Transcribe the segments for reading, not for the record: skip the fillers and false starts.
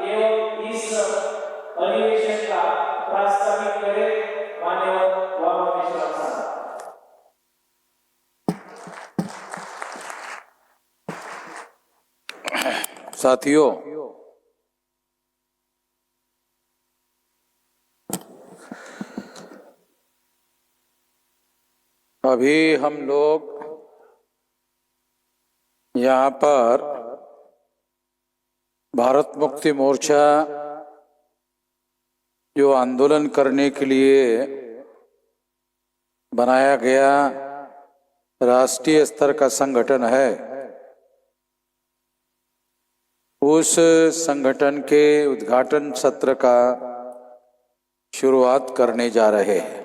एवं इस अधिवेशन का प्रास्ताविक करें माननीय बाबा मिश्रा साहब। साथियों, अभी हम लोग यहाँ पर भारत मुक्ति मोर्चा जो आंदोलन करने के लिए बनाया गया राष्ट्रीय स्तर का संगठन है, उस संगठन के उद्घाटन सत्र का शुरुआत करने जा रहे हैं।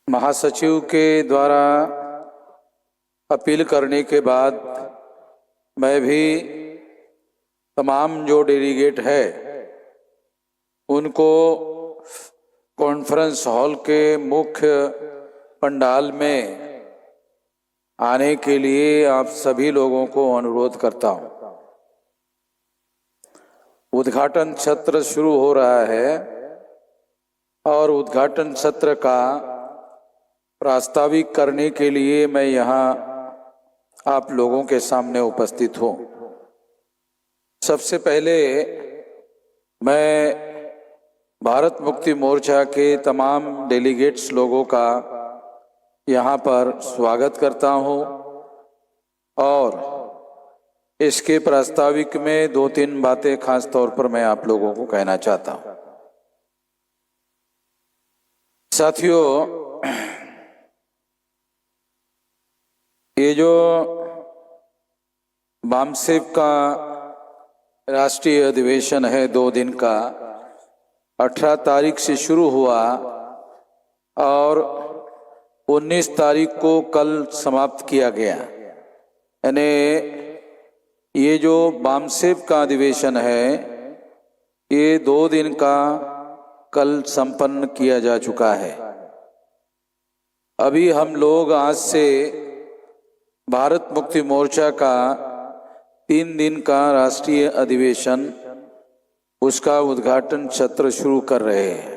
महासचिव के द्वारा अपील करने के बाद मैं भी तमाम जो डेलीगेट है उनको कॉन्फ्रेंस हॉल के मुख्य पंडाल में आने के लिए आप सभी लोगों को अनुरोध करता हूं। उद्घाटन सत्र शुरू हो रहा है और उद्घाटन सत्र का प्रास्ताविक करने के लिए मैं यहाँ आप लोगों के सामने उपस्थित हूँ। सबसे पहले मैं भारत मुक्ति मोर्चा के तमाम डेलीगेट्स लोगों का यहाँ पर स्वागत करता हूँ और इसके प्रास्ताविक में 2-3 बातें खास तौर पर मैं आप लोगों को कहना चाहता हूँ। साथियों, ये जो बामसेफ का राष्ट्रीय अधिवेशन है 2 दिन का 18 तारीख से शुरू हुआ और 19 तारीख को कल समाप्त किया गया। यानी ये जो बामसेफ का अधिवेशन है ये 2 दिन का कल संपन्न किया जा चुका है। अभी हम लोग आज से भारत मुक्ति मोर्चा का 3 दिन का राष्ट्रीय अधिवेशन उसका उद्घाटन सत्र शुरू कर रहे हैं।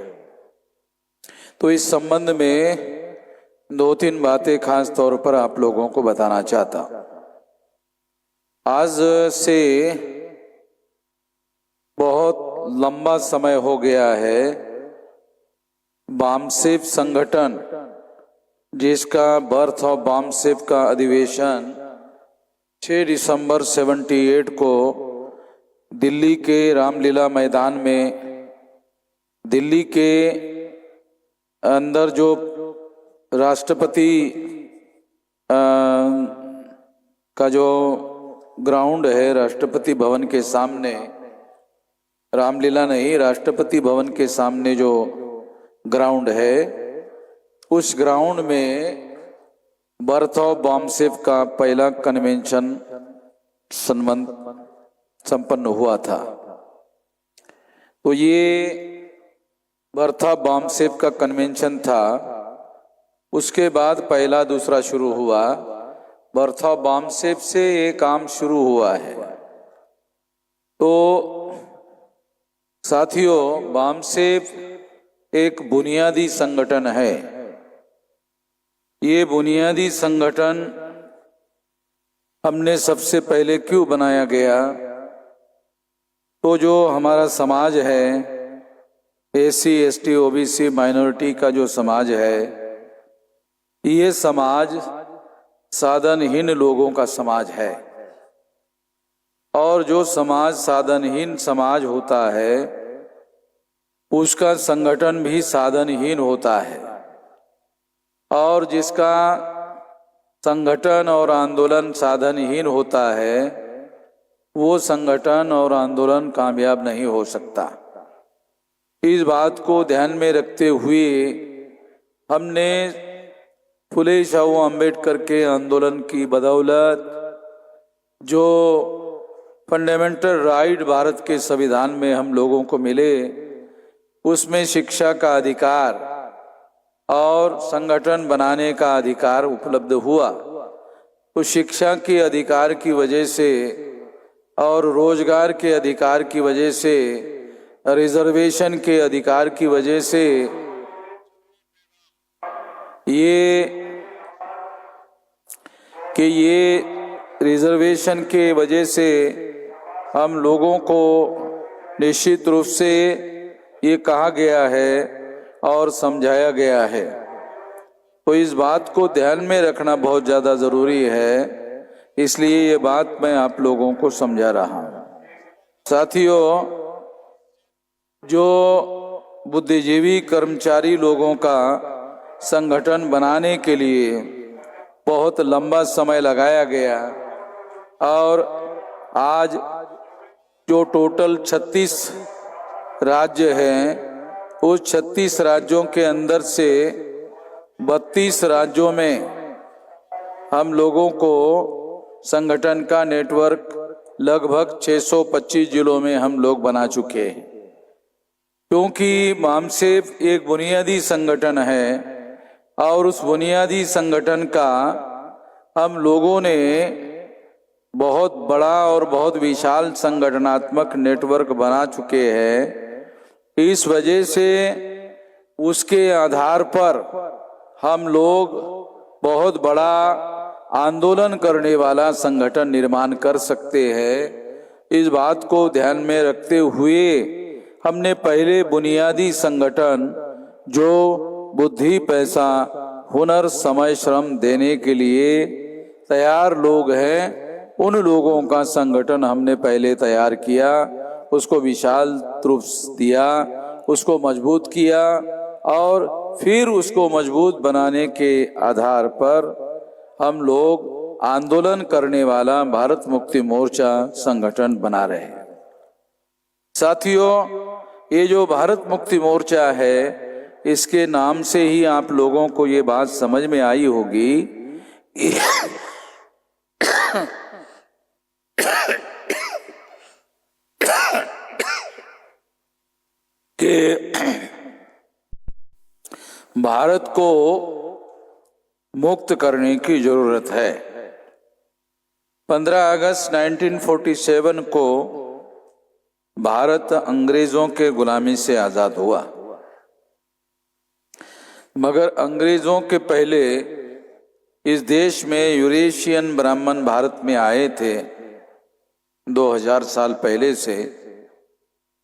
तो इस संबंध में 2-3 बातें खास तौर पर आप लोगों को बताना चाहता हूं। आज से बहुत लंबा समय हो गया है बामसेफ संगठन जिसका बर्थ ऑफ बामसेफ का अधिवेशन 6 दिसंबर 78 को दिल्ली के रामलीला मैदान में दिल्ली के अंदर जो राष्ट्रपति का जो ग्राउंड है, राष्ट्रपति भवन के सामने, रामलीला नहीं, राष्ट्रपति भवन के सामने जो ग्राउंड है उस ग्राउंड में बर्थ ऑफ बामसेफ का पहला कन्वेंशन संपन्न हुआ था। तो ये बर्थ ऑफ बामसेफ का कन्वेंशन था। उसके बाद पहला दूसरा शुरू हुआ। बर्थ ऑफ बामसेफ से ये काम शुरू हुआ है। तो साथियों, बामसेफ एक बुनियादी संगठन है। ये बुनियादी संगठन हमने सबसे पहले क्यों बनाया गया? तो जो हमारा समाज है, एससी, एसटी, ओबीसी माइनॉरिटी का जो समाज है, ये समाज साधनहीन लोगों का समाज है। और जो समाज साधनहीन समाज होता है उसका संगठन भी साधनहीन होता है। और जिसका संगठन और आंदोलन साधनहीन होता है वो संगठन और आंदोलन कामयाब नहीं हो सकता। इस बात को ध्यान में रखते हुए हमने फुले शाहू अम्बेडकर के आंदोलन की बदौलत जो फंडामेंटल राइट भारत के संविधान में हम लोगों को मिले, उसमें शिक्षा का अधिकार और संगठन बनाने का अधिकार उपलब्ध हुआ। तो शिक्षा के अधिकार की वजह से और रोजगार के अधिकार की वजह से, रिजर्वेशन के अधिकार की वजह से ये रिजर्वेशन के वजह से हम लोगों को निश्चित रूप से ये कहा गया है और समझाया गया है। तो इस बात को ध्यान में रखना बहुत ज़्यादा ज़रूरी है, इसलिए ये बात मैं आप लोगों को समझा रहा हूँ। साथियों, जो बुद्धिजीवी कर्मचारी लोगों का संगठन बनाने के लिए बहुत लंबा समय लगाया गया और आज जो टोटल 36 राज्य हैं, उस 36 राज्यों के अंदर से 32 राज्यों में हम लोगों को संगठन का नेटवर्क लगभग 625 जिलों में हम लोग बना चुके हैं। क्योंकि मामसेफ एक बुनियादी संगठन है और उस बुनियादी संगठन का हम लोगों ने बहुत बड़ा और बहुत विशाल संगठनात्मक नेटवर्क बना चुके हैं। इस वजह से उसके आधार पर हम लोग बहुत बड़ा आंदोलन करने वाला संगठन निर्माण कर सकते हैं। इस बात को ध्यान में रखते हुए हमने पहले बुनियादी संगठन जो बुद्धि, पैसा, हुनर, समय, श्रम देने के लिए तैयार लोग हैं, उन लोगों का संगठन हमने पहले तैयार किया, उसको विशाल रूप दिया, उसको मजबूत किया और फिर उसको मजबूत बनाने के आधार पर हम लोग आंदोलन करने वाला भारत मुक्ति मोर्चा संगठन बना रहे हैं। साथियों, ये जो भारत मुक्ति मोर्चा है, इसके नाम से ही आप लोगों को ये बात समझ में आई होगी कि भारत को मुक्त करने की जरूरत है। 15 अगस्त 1947 को भारत अंग्रेजों के गुलामी से आजाद हुआ, मगर अंग्रेजों के पहले इस देश में यूरेशियन ब्राह्मण भारत में आए थे 2000 साल पहले से।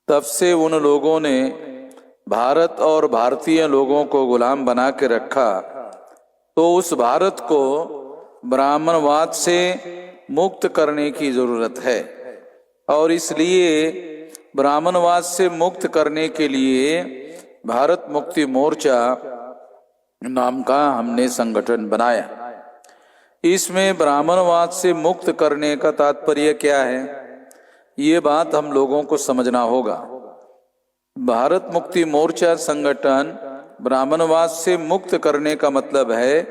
तब से उन लोगों ने भारत और भारतीय लोगों को गुलाम बना के रखा। तो उस भारत को ब्राह्मणवाद से मुक्त करने की जरूरत है और इसलिए ब्राह्मणवाद से मुक्त करने के लिए भारत मुक्ति मोर्चा नाम का हमने संगठन बनाया। इसमें ब्राह्मणवाद से मुक्त करने का तात्पर्य क्या है, ये बात हम लोगों को समझना होगा। भारत मुक्ति मोर्चा संगठन ब्राह्मणवाद से मुक्त करने का मतलब है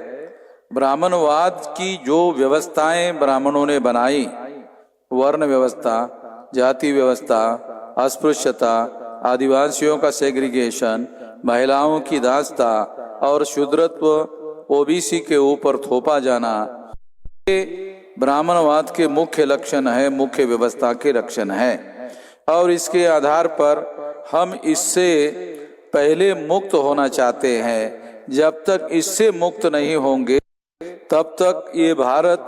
ब्राह्मणवाद की जो व्यवस्थाएं ब्राह्मणों ने बनाई, वर्ण व्यवस्था, जाति व्यवस्था, अस्पृश्यता, आदिवासियों का सेग्रीगेशन, महिलाओं की दास्ता और शूद्रत्व ओबीसी के ऊपर थोपा जाना, ये ब्राह्मणवाद के मुख्य लक्षण है, मुख्य व्यवस्था के लक्षण है। और इसके आधार पर हम इससे पहले मुक्त होना चाहते हैं। जब तक इससे मुक्त नहीं होंगे तब तक ये भारत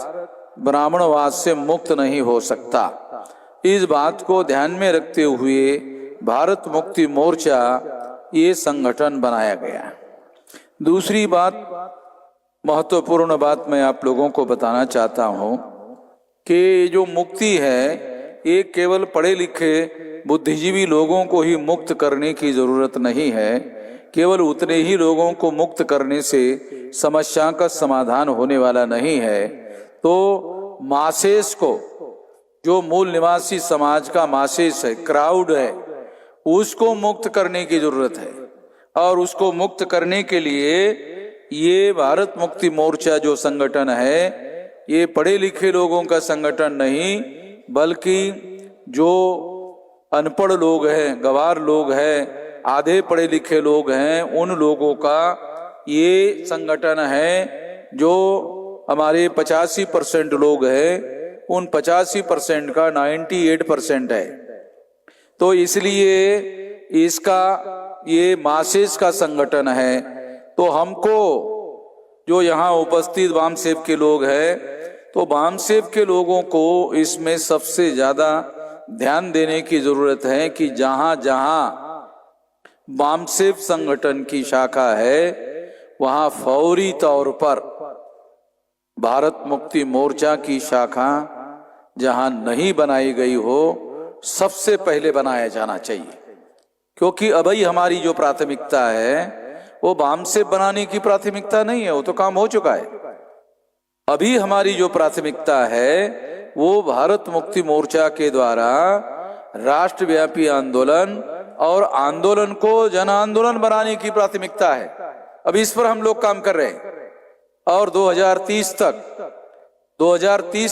ब्राह्मणवाद से मुक्त नहीं हो सकता। इस बात को ध्यान में रखते हुए भारत मुक्ति मोर्चा ये संगठन बनाया गया। दूसरी बात, महत्वपूर्ण बात मैं आप लोगों को बताना चाहता हूँ कि जो मुक्ति है ये केवल पढ़े लिखे बुद्धिजीवी लोगों को ही मुक्त करने की जरूरत नहीं है। केवल उतने ही लोगों को मुक्त करने से समस्या का समाधान होने वाला नहीं है। तो मासेस को, जो मूल निवासी समाज का मासेस है, क्राउड है, उसको मुक्त करने की जरूरत है। और उसको मुक्त करने के लिए ये भारत मुक्ति मोर्चा जो संगठन है, ये पढ़े लिखे लोगों का संगठन नहीं, बल्कि जो अनपढ़ लोग हैं, गंवार लोग हैं, आधे पढ़े लिखे लोग हैं, उन लोगों का ये संगठन है। जो हमारे 85% लोग हैं उन 85% का 98% है। तो इसलिए इसका ये मासेस का संगठन है। तो हमको जो यहाँ उपस्थित वामसेव के लोग हैं, तो वामसेव के लोगों को इसमें सबसे ज्यादा ध्यान देने की जरूरत है कि जहां जहां वामसेव संगठन की शाखा है वहां फौरी तौर पर भारत मुक्ति मोर्चा की शाखा जहां नहीं बनाई गई हो, सबसे पहले बनाया जाना चाहिए। क्योंकि अभी हमारी जो प्राथमिकता है वो वामसेव बनाने की प्राथमिकता नहीं है, वो तो काम हो चुका है। अभी हमारी जो प्राथमिकता है वो भारत मुक्ति मोर्चा के द्वारा राष्ट्रव्यापी आंदोलन और आंदोलन को जन आंदोलन बनाने की प्राथमिकता है। अभी इस पर हम लोग काम कर रहे हैं और 2030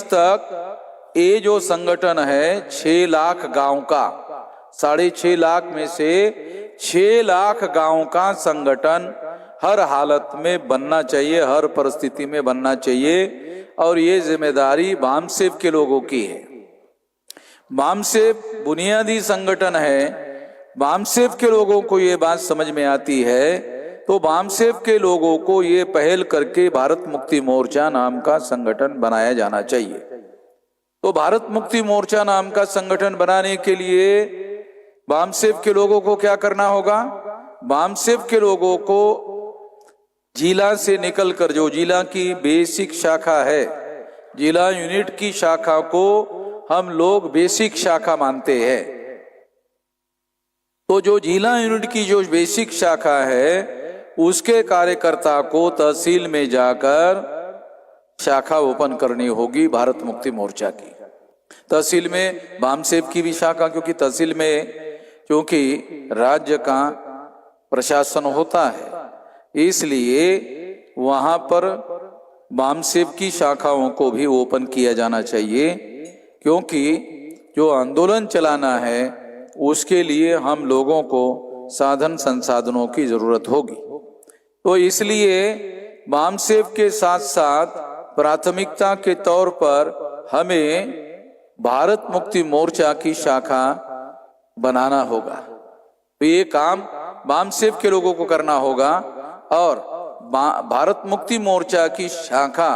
तक ये जो संगठन है 6 लाख गांव का, 6.5 लाख में से 6 लाख गांव का संगठन हर हालत में बनना चाहिए, हर परिस्थिति में बनना चाहिए। और ये जिम्मेदारी वामसेव के लोगों की है। वामसेव बुनियादी संगठन है। वामसेव के लोगों को ये बात समझ में आती है, तो वामसेव के लोगों को ये पहल करके भारत मुक्ति मोर्चा नाम का संगठन बनाया जाना चाहिए। तो भारत मुक्ति मोर्चा नाम का संगठन बनाने के लिए वामसेव के लोगों को क्या करना होगा? वामसेव के लोगों को जिला से निकलकर जो जिला की बेसिक शाखा है, जिला यूनिट की शाखा को हम लोग बेसिक शाखा मानते हैं। तो जो जिला यूनिट की जो बेसिक शाखा है उसके कार्यकर्ता को तहसील में जाकर शाखा ओपन करनी होगी भारत मुक्ति मोर्चा की। तहसील में वामसेव की भी शाखा, क्योंकि तहसील में क्योंकि राज्य का प्रशासन होता है, इसलिए वहां पर वामसेव की शाखाओं को भी ओपन किया जाना चाहिए। क्योंकि जो आंदोलन चलाना है उसके लिए हम लोगों को साधन संसाधनों की जरूरत होगी। तो इसलिए वामसेव के साथ साथ प्राथमिकता के तौर पर हमें भारत मुक्ति मोर्चा की शाखा बनाना होगा। तो ये काम वामसेव के लोगों को करना होगा। और भारत मुक्ति मोर्चा की शाखा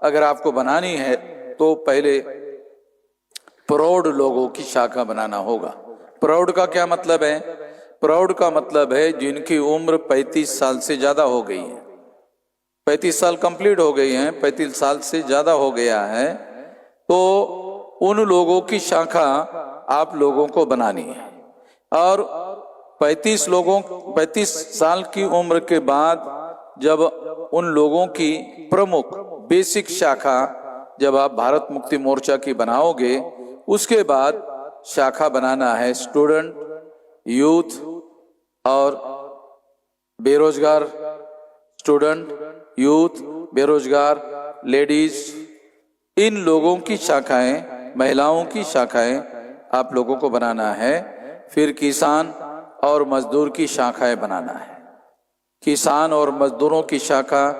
अगर आपको बनानी है तो पहले प्रौढ़ लोगों की शाखा बनाना होगा। प्रौढ़ का क्या मतलब है? प्रौढ़ का मतलब है जिनकी उम्र 35 साल से ज्यादा हो गई है, 35 साल कंप्लीट हो गई है, 35 साल से ज्यादा हो गया है, तो उन लोगों की शाखा आप लोगों को बनानी है। और 35 साल की उम्र के बाद जब उन लोगों की प्रमुख बेसिक शाखा जब आप भारत मुक्ति मोर्चा की बनाओगे, उसके बाद शाखा बनाना है स्टूडेंट, यूथ और बेरोजगार, स्टूडेंट, यूथ, बेरोजगार, लेडीज, इन लोगों की शाखाएं, महिलाओं की शाखाएं आप लोगों को बनाना है। फिर किसान और मजदूर की शाखाएं बनाना है। किसान और मजदूरों की शाखा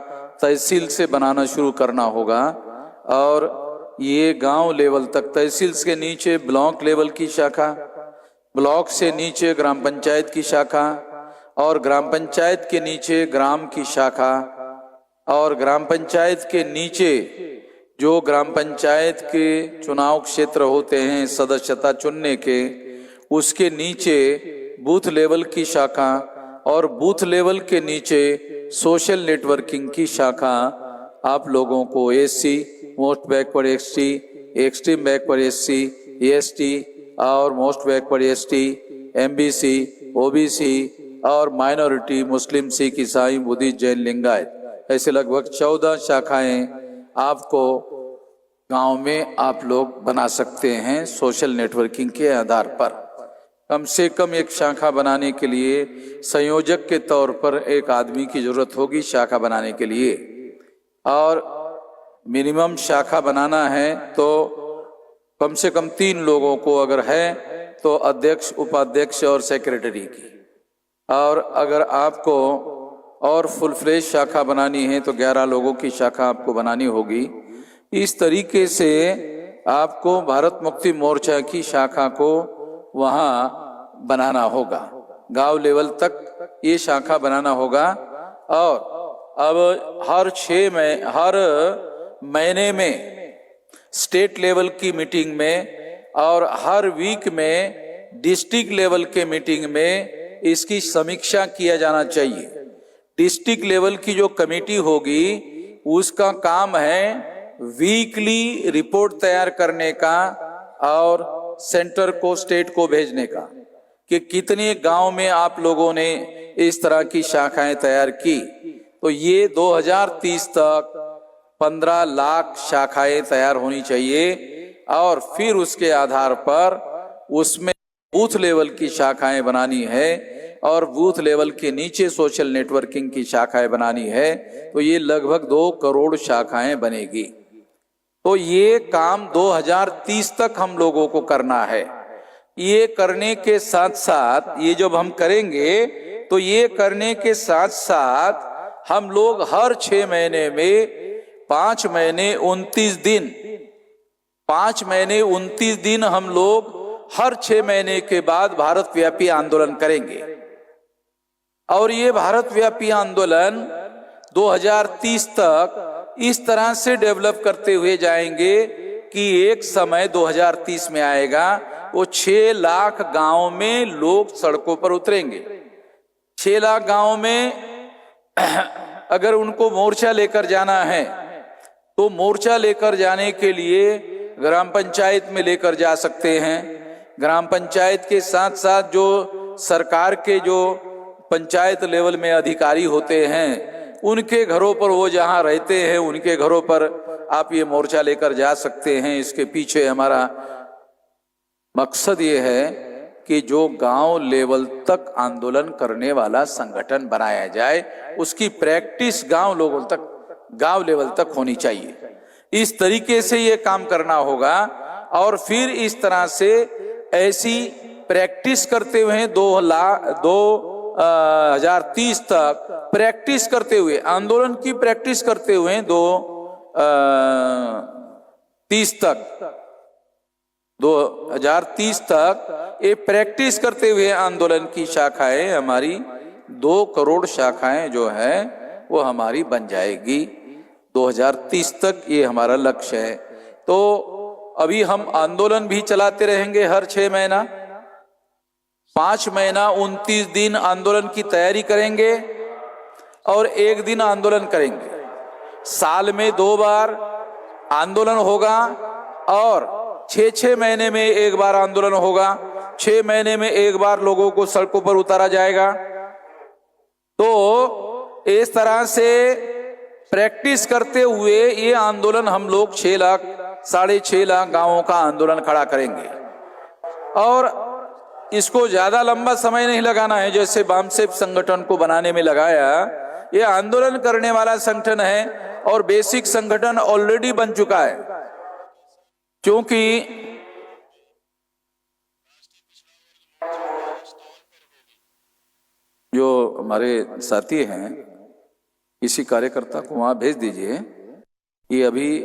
तहसील से बनाना शुरू करना होगा और ये गांव लेवल तक, तहसील के नीचे ब्लॉक लेवल की शाखा, ब्लॉक से नीचे ग्राम पंचायत की शाखा और ग्राम पंचायत के नीचे ग्राम की शाखा और ग्राम पंचायत के नीचे जो ग्राम पंचायत के चुनाव क्षेत्र होते हैं सदस्यता चुनने के, उसके नीचे बूथ लेवल की शाखा और बूथ लेवल के नीचे सोशल नेटवर्किंग की शाखा आप लोगों को SC, most backward ST, extreme backward SC, ST और most backward ST, MBC, OBC और माइनॉरिटी मुस्लिम, सिख, ईसाई, बुद्धिस्ट, जैन, लिंगायत, ऐसे लगभग 14 शाखाएं आपको गांव में आप लोग बना सकते हैं सोशल नेटवर्किंग के आधार पर। कम से कम एक शाखा बनाने के लिए संयोजक के तौर पर एक आदमी की जरूरत होगी शाखा बनाने के लिए। और मिनिमम शाखा बनाना है तो कम से कम 3 लोगों को अगर है तो अध्यक्ष, उपाध्यक्ष और सेक्रेटरी की। और अगर आपको और फुल फ्लेज शाखा बनानी है तो 11 लोगों की शाखा आपको बनानी होगी। इस तरीके से आपको भारत मुक्ति मोर्चा की शाखा को वहाँ बनाना होगा, गांव लेवल तक ये शाखा बनाना होगा। और अब हर महीने में स्टेट लेवल की मीटिंग में और हर वीक में डिस्ट्रिक्ट लेवल के मीटिंग में इसकी समीक्षा किया जाना चाहिए। डिस्ट्रिक्ट लेवल की जो कमेटी होगी उसका काम है वीकली रिपोर्ट तैयार करने का और सेंटर को, स्टेट को भेजने का कि कितने गांव में आप लोगों ने इस तरह की शाखाएं तैयार की। तो ये 2030 तक 15 लाख शाखाएं तैयार होनी चाहिए और फिर उसके आधार पर उसमें बूथ लेवल की शाखाएं बनानी है और बूथ लेवल के नीचे सोशल नेटवर्किंग की शाखाएं बनानी है। तो ये लगभग 2 करोड़ शाखाएं बनेगी। तो ये काम 2030 तक हम लोगों को करना है। ये करने के साथ साथ, ये जब हम करेंगे तो ये करने के साथ साथ हम लोग हर 6 महीने में 5 महीने 29 दिन 5 महीने 29 दिन हम लोग हर 6 महीने के बाद भारत व्यापी आंदोलन करेंगे। और ये भारत व्यापी आंदोलन 2030 तक इस तरह से डेवलप करते हुए जाएंगे कि एक समय 2030 में आएगा वो 6 लाख गांव में लोग सड़कों पर उतरेंगे। 6 लाख गांव में अगर उनको मोर्चा लेकर जाना है तो मोर्चा लेकर जाने के लिए ग्राम पंचायत में लेकर जा सकते हैं। ग्राम पंचायत के साथ साथ जो सरकार के जो पंचायत लेवल में अधिकारी होते हैं उनके घरों पर, वो जहां रहते हैं उनके घरों पर आप ये मोर्चा लेकर जा सकते हैं। इसके पीछे हमारा मकसद ये है कि जो गांव लेवल तक आंदोलन करने वाला संगठन बनाया जाए उसकी प्रैक्टिस गांव लेवल तक होनी चाहिए। इस तरीके से ये काम करना होगा और फिर इस तरह से ऐसी प्रैक्टिस करते हुए 2030 तक प्रैक्टिस करते हुए, आंदोलन की प्रैक्टिस करते हुए 2030 तक ये प्रैक्टिस करते हुए आंदोलन की शाखाएं हमारी 2 करोड़ शाखाएं जो है वो हमारी बन जाएगी 2030 तक। ये हमारा लक्ष्य है। तो अभी हम आंदोलन भी चलाते रहेंगे हर 6 महीना, 5 महीना 29 दिन आंदोलन की तैयारी करेंगे और 1 दिन आंदोलन करेंगे। साल में 2 बार आंदोलन होगा और 6 महीने में 1 बार आंदोलन होगा। 6 महीने में 1 बार लोगों को सड़कों पर उतारा जाएगा। तो इस तरह से प्रैक्टिस करते हुए ये आंदोलन हम लोग 6 लाख 6.5 लाख गांवों का आंदोलन खड़ा करेंगे। और इसको ज्यादा लंबा समय नहीं लगाना है जैसे वामसेप संगठन को बनाने में लगाया। ये आंदोलन करने वाला संगठन है और बेसिक संगठन ऑलरेडी बन चुका है। क्योंकि जो हमारे साथी हैं, किसी कार्यकर्ता को वहां भेज दीजिए कि अभी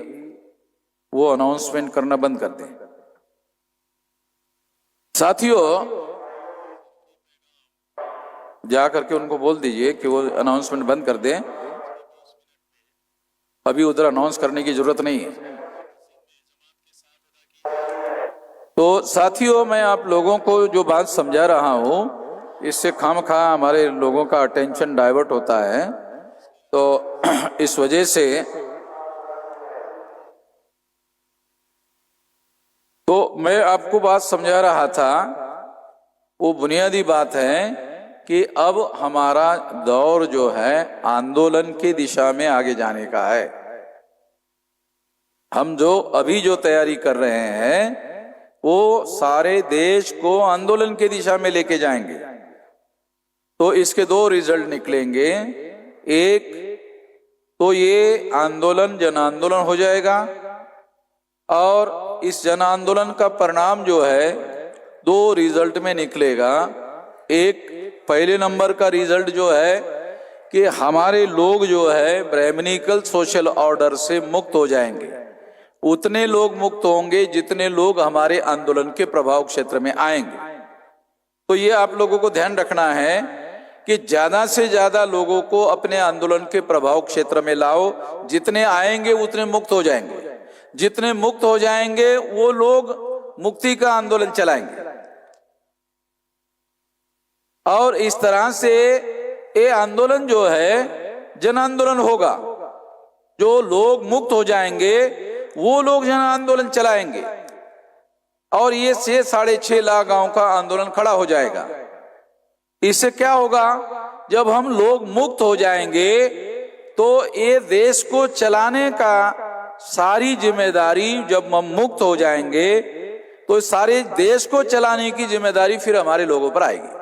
वो अनाउंसमेंट करना बंद कर दें। साथियों, जा करके उनको बोल दीजिए कि वो अनाउंसमेंट बंद कर दें। अभी उधर अनाउंस करने की जरूरत नहीं है। तो साथियों, मैं आप लोगों को जो बात समझा रहा हूं इससे खामखा हमारे लोगों का अटेंशन डाइवर्ट होता है। तो इस वजह से तो मैं आपको बात समझा रहा था, वो बुनियादी बात है कि अब हमारा दौर जो है आंदोलन की दिशा में आगे जाने का है। हम जो अभी जो तैयारी कर रहे हैं वो सारे देश को आंदोलन की दिशा में लेके जाएंगे। तो इसके 2 रिजल्ट निकलेंगे। एक तो ये आंदोलन जन आंदोलन हो जाएगा और इस जन आंदोलन का परिणाम जो है 2 रिजल्ट में निकलेगा। एक पहले नंबर का रिजल्ट जो है कि हमारे लोग जो है ब्राह्मणिकल सोशल ऑर्डर से मुक्त हो जाएंगे। उतने लोग मुक्त होंगे जितने लोग हमारे आंदोलन के प्रभाव क्षेत्र में आएंगे। तो ये आप लोगों को ध्यान रखना है कि ज्यादा से ज्यादा लोगों को अपने आंदोलन के प्रभाव क्षेत्र में लाओ। जितने आएंगे उतने मुक्त हो जाएंगे। जितने मुक्त हो जाएंगे वो लोग मुक्ति का आंदोलन चलाएंगे। और इस तरह से ये आंदोलन जो है जन आंदोलन होगा। जो लोग मुक्त हो जाएंगे वो लोग जन आंदोलन चलाएंगे और ये 6.5 लाख गांव का आंदोलन खड़ा हो जाएगा। इससे क्या होगा, जब हम लोग मुक्त हो जाएंगे तो ये देश को चलाने का सारी जिम्मेदारी, जब हम मुक्त हो जाएंगे तो सारे देश को चलाने की जिम्मेदारी फिर हमारे लोगों पर आएगी।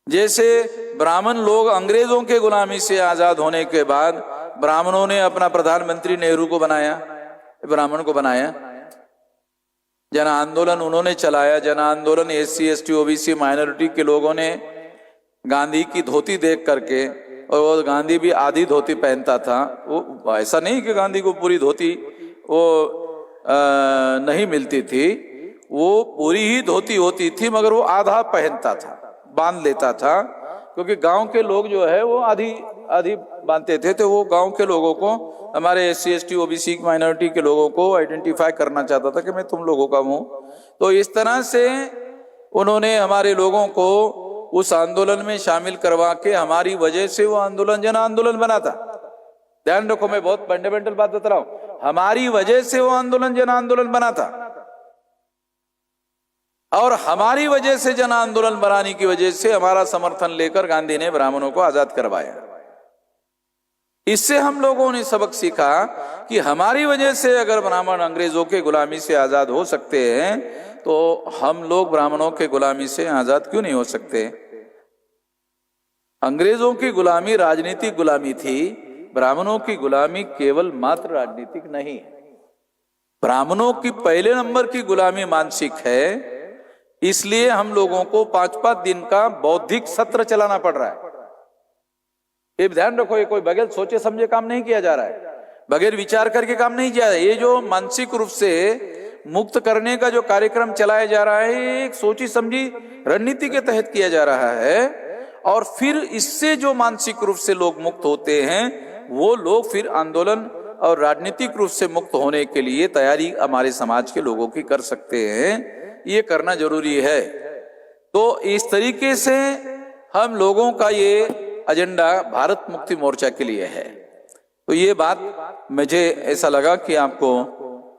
जैसे ब्राह्मण लोग अंग्रेजों के गुलामी से आजाद होने के बाद ब्राह्मणों ने अपना प्रधानमंत्री नेहरू को बनाया, ब्राह्मण को बनाया। जन आंदोलन उन्होंने चलाया। जन आंदोलन SC ST OBC माइनॉरिटी के लोगों ने गांधी की धोती देख करके, और वो गांधी भी आधी धोती पहनता था, वो ऐसा नहीं कि गांधी को पूरी धोती वो नहीं मिलती थी, वो पूरी ही धोती होती थी मगर वो आधा पहनता था, बांध लेता था। क्योंकि गांव के लोग जो है वो आधी आधी बांधते थे, तो वो गांव के लोगों को, हमारे SC ST OBC माइनॉरिटी के लोगों को आइडेंटिफाई करना चाहता था कि मैं तुम लोगों का हूं। तो इस तरह से उन्होंने हमारे लोगों को उस आंदोलन में शामिल करवा के हमारी वजह से वो आंदोलन जन आंदोलन बना था। ध्यान रखो, मैं बहुत फंडामेंटल बात बता रहा हूं। हमारी वजह से वो आंदोलन जन आंदोलन बना था और हमारी वजह से जन आंदोलन बनाने की वजह से हमारा समर्थन लेकर गांधी ने ब्राह्मणों को आजाद करवाया। इससे हम लोगों ने सबक सीखा कि हमारी वजह से अगर ब्राह्मण अंग्रेजों के गुलामी से आजाद हो सकते हैं तो हम लोग ब्राह्मणों के गुलामी से आजाद क्यों नहीं हो सकते। अंग्रेजों की गुलामी राजनीतिक गुलामी थी, ब्राह्मणों की गुलामी केवल मात्र राजनीतिक नहीं है। ब्राह्मणों की पहले नंबर की गुलामी मानसिक है। इसलिए हम लोगों को 5-5 दिन का बौद्धिक सत्र चलाना पड़ रहा है। ये ध्यान रखो, ये कोई बगैर सोचे समझे काम नहीं किया जा रहा है, बगैर विचार करके काम नहीं किया जा रहा है। ये जो मानसिक रूप से मुक्त करने का जो कार्यक्रम चलाया जा रहा है, एक सोची समझी रणनीति के तहत किया जा रहा है। और फिर इससे जो मानसिक रूप से लोग मुक्त होते हैं वो लोग फिर आंदोलन और राजनीतिक रूप से मुक्त होने के लिए तैयारी हमारे समाज के लोगों की कर सकते हैं। ये करना जरूरी है। तो इस तरीके से हम लोगों का ये एजेंडा भारत मुक्ति मोर्चा के लिए है। तो ये बात मुझे ऐसा लगा कि आपको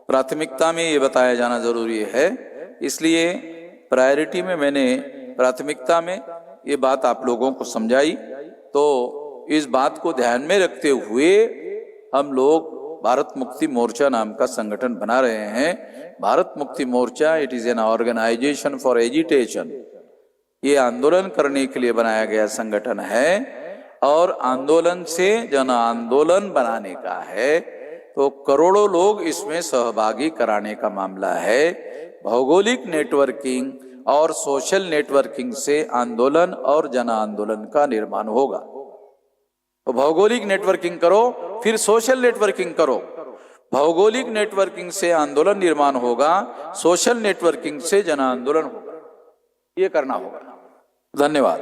प्राथमिकता में ये बताया जाना जरूरी है। इसलिए प्रायोरिटी में मैंने प्राथमिकता में ये बात आप लोगों को समझाई। तो इस बात को ध्यान में रखते हुए हम लोग भारत मुक्ति मोर्चा नाम का संगठन बना रहे हैं। Bharat Mukti Morcha it is an organisation for agitation. ये आंदोलन करने के लिए बनाया गया संगठन है और आंदोलन से जन आंदोलन बनाने का है। तो करोड़ों लोग इसमें सहभागी कराने का मामला है। भौगोलिक नेटवर्किंग और सोशल नेटवर्किंग से आंदोलन और जन आंदोलन का निर्माण होगा। तो भौगोलिक नेटवर्किंग करो, फिर सोशल नेटवर्किंग करो। भौगोलिक नेटवर्किंग से आंदोलन निर्माण होगा, सोशल नेटवर्किंग से जन आंदोलन होगा। ये करना होगा। धन्यवाद।